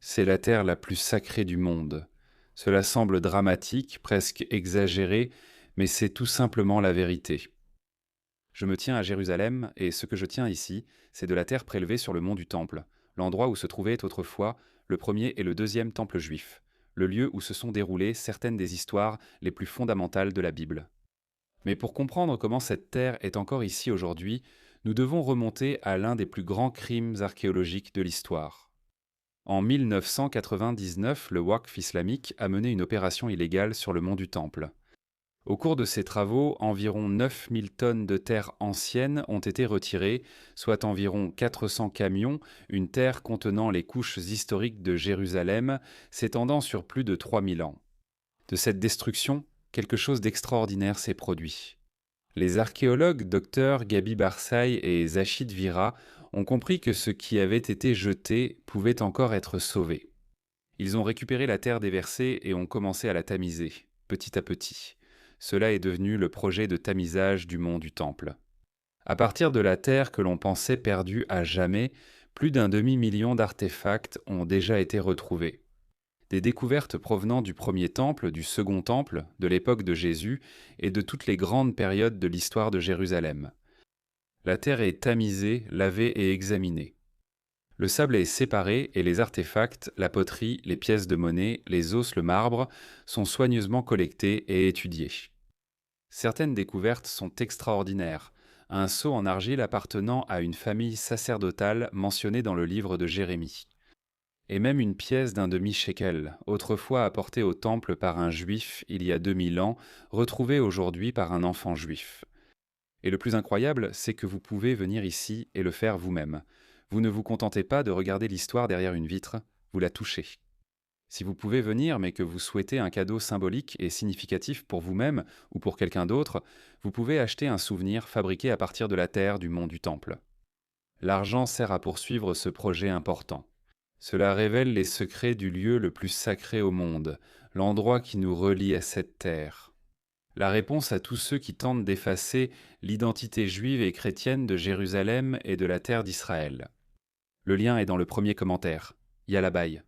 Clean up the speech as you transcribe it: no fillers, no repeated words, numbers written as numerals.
C'est la terre la plus sacrée du monde. Cela semble dramatique, presque exagéré, mais c'est tout simplement la vérité. Je me tiens à Jérusalem, et ce que je tiens ici, c'est de la terre prélevée sur le mont du Temple, l'endroit où se trouvaient autrefois le premier et le deuxième temple juif, le lieu où se sont déroulées certaines des histoires les plus fondamentales de la Bible. Mais pour comprendre comment cette terre est encore ici aujourd'hui, nous devons remonter à l'un des plus grands crimes archéologiques de l'histoire. En 1999, le Waqf islamique a mené une opération illégale sur le mont du Temple. Au cours de ces travaux, environ 9000 tonnes de terre ancienne ont été retirées, soit environ 400 camions, une terre contenant les couches historiques de Jérusalem, s'étendant sur plus de 3000 ans. De cette destruction, quelque chose d'extraordinaire s'est produit. Les archéologues Dr Gabi Barsaï et Zachid Vira ont compris que ce qui avait été jeté pouvait encore être sauvé. Ils ont récupéré la terre déversée et ont commencé à la tamiser, petit à petit. Cela est devenu le projet de tamisage du mont du Temple. À partir de la terre que l'on pensait perdue à jamais, plus d'un demi-million d'artefacts ont déjà été retrouvés. Des découvertes provenant du premier temple, du second temple, de l'époque de Jésus et de toutes les grandes périodes de l'histoire de Jérusalem. La terre est tamisée, lavée et examinée. Le sable est séparé et les artefacts, la poterie, les pièces de monnaie, les os, le marbre, sont soigneusement collectés et étudiés. Certaines découvertes sont extraordinaires. Un sceau en argile appartenant à une famille sacerdotale mentionnée dans le livre de Jérémie. Et même une pièce d'un demi-shekel, autrefois apportée au temple par un juif il y a 2000 ans, retrouvée aujourd'hui par un enfant juif. Et le plus incroyable, c'est que vous pouvez venir ici et le faire vous-même. Vous ne vous contentez pas de regarder l'histoire derrière une vitre, vous la touchez. Si vous pouvez venir mais que vous souhaitez un cadeau symbolique et significatif pour vous-même ou pour quelqu'un d'autre, vous pouvez acheter un souvenir fabriqué à partir de la terre du mont du Temple. L'argent sert à poursuivre ce projet important. Cela révèle les secrets du lieu le plus sacré au monde, l'endroit qui nous relie à cette terre. La réponse à tous ceux qui tentent d'effacer l'identité juive et chrétienne de Jérusalem et de la terre d'Israël. Le lien est dans le premier commentaire. Yalla bye.